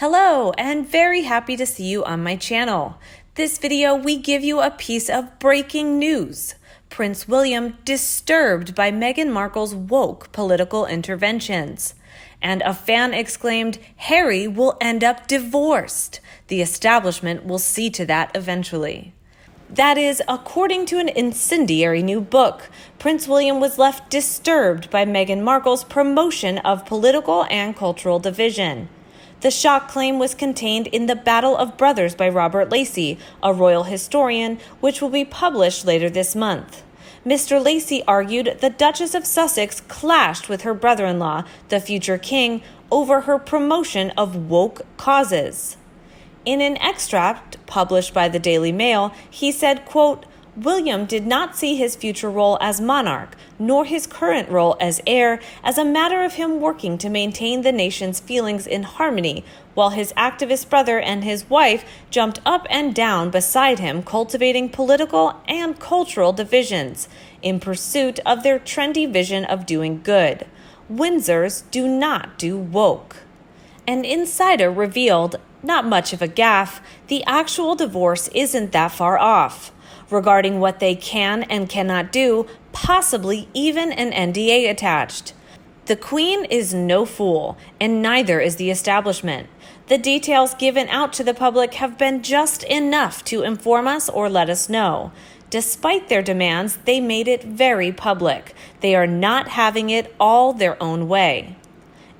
Hello, and very happy to see you on my channel. This video, we give you a piece of breaking news. Prince William disturbed by Meghan Markle's woke political interventions. And a fan exclaimed, Harry will end up divorced. The establishment will see to that eventually. That is, according to an incendiary new book. Prince William was left disturbed by Meghan Markle's promotion of political and cultural division. The shock claim was contained in The Battle of Brothers by Robert Lacey, a royal historian, which will be published later this month. Mr. Lacey argued the Duchess of Sussex clashed with her brother-in-law, the future king, over her promotion of woke causes. In an extract published by the Daily Mail, he said, quote, William did not see his future role as monarch, nor his current role as heir, as a matter of him working to maintain the nation's feelings in harmony, while his activist brother and his wife jumped up and down beside him, cultivating political and cultural divisions in pursuit of their trendy vision of doing good. Windsors do not do woke. An insider revealed, not much of a gaffe, the actual divorce isn't that far off. Regarding what they can and cannot do, possibly even an NDA attached. The Queen is no fool, and neither is the establishment. The details given out to the public have been just enough to inform us or let us know. Despite their demands, they made it very public. They are not having it all their own way.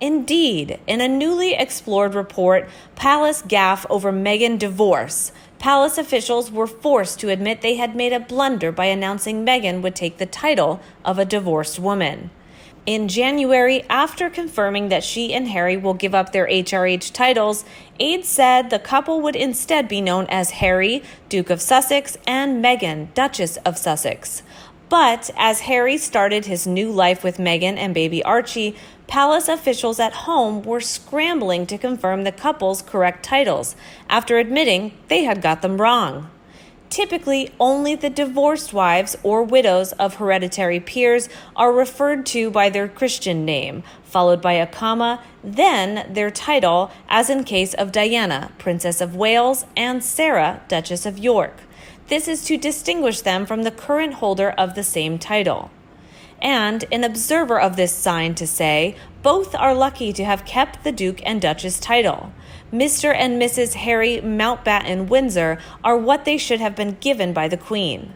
Indeed, in a newly explored report, Palace Gaffe over Meghan divorce, Palace officials were forced to admit they had made a blunder by announcing Meghan would take the title of a divorced woman. In January, after confirming that she and Harry will give up their HRH titles, aides said the couple would instead be known as Harry, Duke of Sussex, and Meghan, Duchess of Sussex. But as Harry started his new life with Meghan and baby Archie, Palace officials at home were scrambling to confirm the couple's correct titles after admitting they had got them wrong. Typically, only the divorced wives or widows of hereditary peers are referred to by their Christian name, followed by a comma, then their title, as in case of Diana, Princess of Wales, and Sarah, Duchess of York. This is to distinguish them from the current holder of the same title. And an observer of this signed to say, both are lucky to have kept the Duke and Duchess title. Mr. and Mrs. Harry Mountbatten Windsor are what they should have been given by the Queen.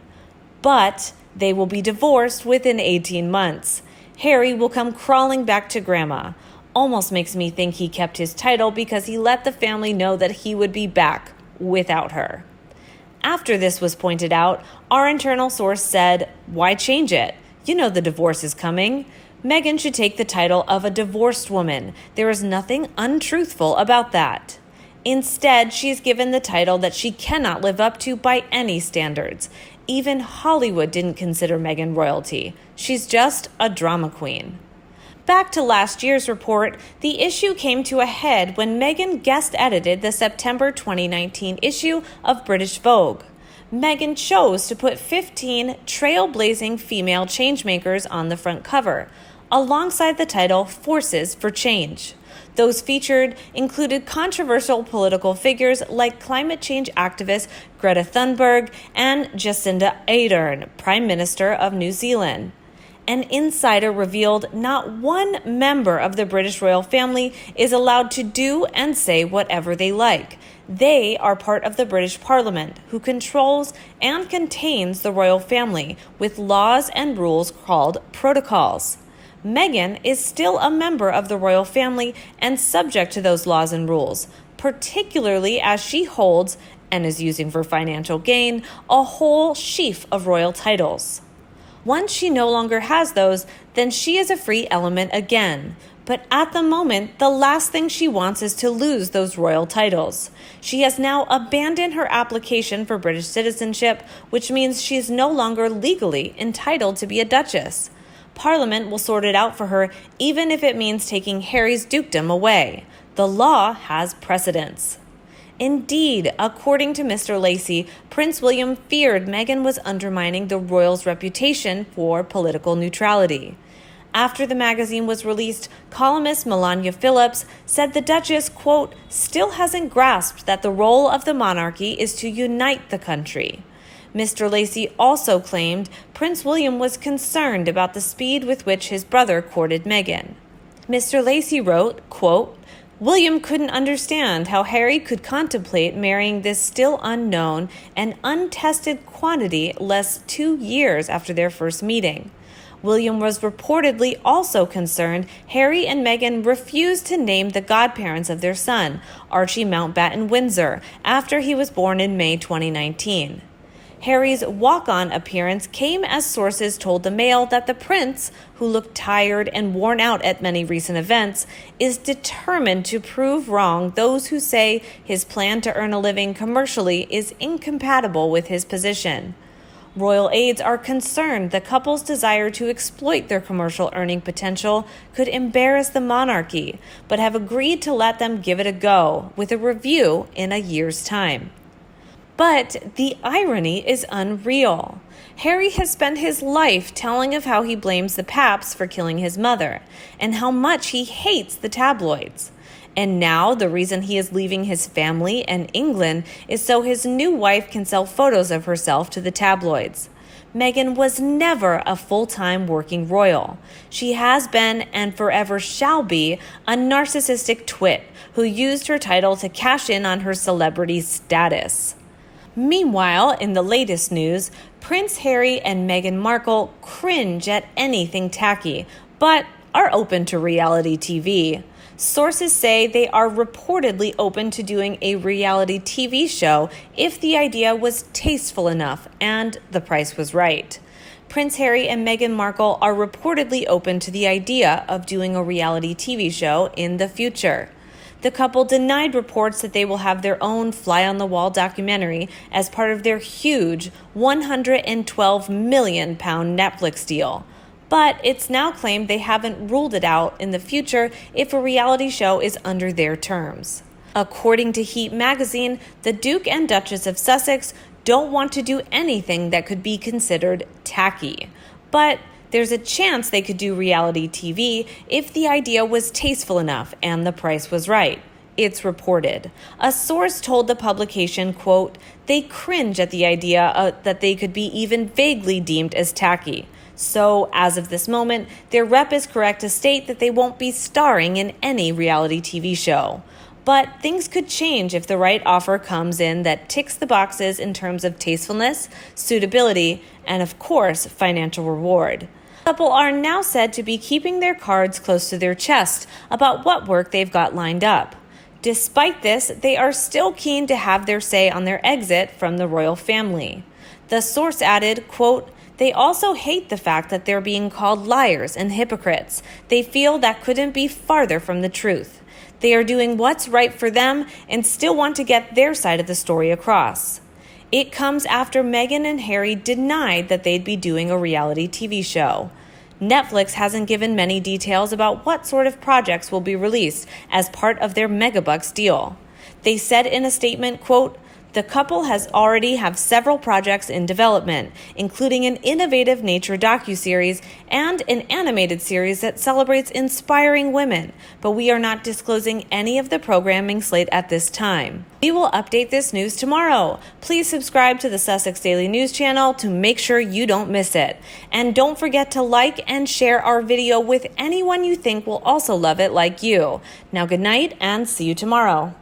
But they will be divorced within 18 months. Harry will come crawling back to Grandma. Almost makes me think he kept his title because he let the family know that he would be back without her. After this was pointed out, our internal source said, why change it? You know the divorce is coming. Meghan should take the title of a divorced woman. There is nothing untruthful about that. Instead, she's given the title that she cannot live up to by any standards. Even Hollywood didn't consider Meghan royalty. She's just a drama queen. Back to last year's report, the issue came to a head when Meghan guest edited the September 2019 issue of British Vogue. Meghan chose to put 15 trailblazing female changemakers on the front cover, alongside the title Forces for Change. Those featured included controversial political figures like climate change activist Greta Thunberg and Jacinda Ardern, Prime Minister of New Zealand. An insider revealed not one member of the British royal family is allowed to do and say whatever they like. They are part of the British Parliament, who controls and contains the royal family with laws and rules called protocols. Meghan is still a member of the royal family and subject to those laws and rules, particularly as she holds, and is using for financial gain, a whole sheaf of royal titles. Once she no longer has those, then she is a free element again. But at the moment, the last thing she wants is to lose those royal titles. She has now abandoned her application for British citizenship, which means she is no longer legally entitled to be a duchess. Parliament will sort it out for her, even if it means taking Harry's dukedom away. The law has precedence. Indeed, according to Mr. Lacey, Prince William feared Meghan was undermining the royals' reputation for political neutrality. After the magazine was released, columnist Melania Phillips said the Duchess, quote, still hasn't grasped that the role of the monarchy is to unite the country. Mr. Lacy also claimed Prince William was concerned about the speed with which his brother courted Meghan. Mr. Lacy wrote, quote, William couldn't understand how Harry could contemplate marrying this still unknown and untested quantity less 2 years after their first meeting. William was reportedly also concerned Harry and Meghan refused to name the godparents of their son, Archie Mountbatten Windsor, after he was born in May 2019. Harry's walk-on appearance came as sources told the Mail that the prince, who looked tired and worn out at many recent events, is determined to prove wrong those who say his plan to earn a living commercially is incompatible with his position. Royal aides are concerned the couple's desire to exploit their commercial earning potential could embarrass the monarchy, but have agreed to let them give it a go, with a review in a year's time. But the irony is unreal. Harry has spent his life telling of how he blames the Paps for killing his mother, and how much he hates the tabloids. And now the reason he is leaving his family and England is so his new wife can sell photos of herself to the tabloids. Meghan was never a full-time working royal. She has been and forever shall be a narcissistic twit who used her title to cash in on her celebrity status. Meanwhile, in the latest news, Prince Harry and Meghan Markle cringe at anything tacky, but are open to reality TV. Sources say they are reportedly open to doing a reality TV show if the idea was tasteful enough and the price was right. Prince Harry and Meghan Markle are reportedly open to the idea of doing a reality TV show in the future. The couple denied reports that they will have their own fly-on-the-wall documentary as part of their huge £112 million Netflix deal. But it's now claimed they haven't ruled it out in the future if a reality show is under their terms. According to Heat magazine, the Duke and Duchess of Sussex don't want to do anything that could be considered tacky. But there's a chance they could do reality TV if the idea was tasteful enough and the price was right. It's reported. A source told the publication, quote, they cringe at the idea that they could be even vaguely deemed as tacky. So, as of this moment, their rep is correct to state that they won't be starring in any reality TV show. But things could change if the right offer comes in that ticks the boxes in terms of tastefulness, suitability, and of course, financial reward. The couple are now said to be keeping their cards close to their chest about what work they've got lined up. Despite this, they are still keen to have their say on their exit from the royal family. The source added, quote, they also hate the fact that they're being called liars and hypocrites. They feel that couldn't be farther from the truth. They are doing what's right for them and still want to get their side of the story across. It comes after Meghan and Harry denied that they'd be doing a reality TV show. Netflix hasn't given many details about what sort of projects will be released as part of their megabucks deal. They said in a statement, quote, the couple has already have several projects in development, including an innovative nature docuseries and an animated series that celebrates inspiring women, but we are not disclosing any of the programming slate at this time. We will update this news tomorrow. Please subscribe to the Sussex Daily News channel to make sure you don't miss it. And don't forget to like and share our video with anyone you think will also love it like you. Now good night and see you tomorrow.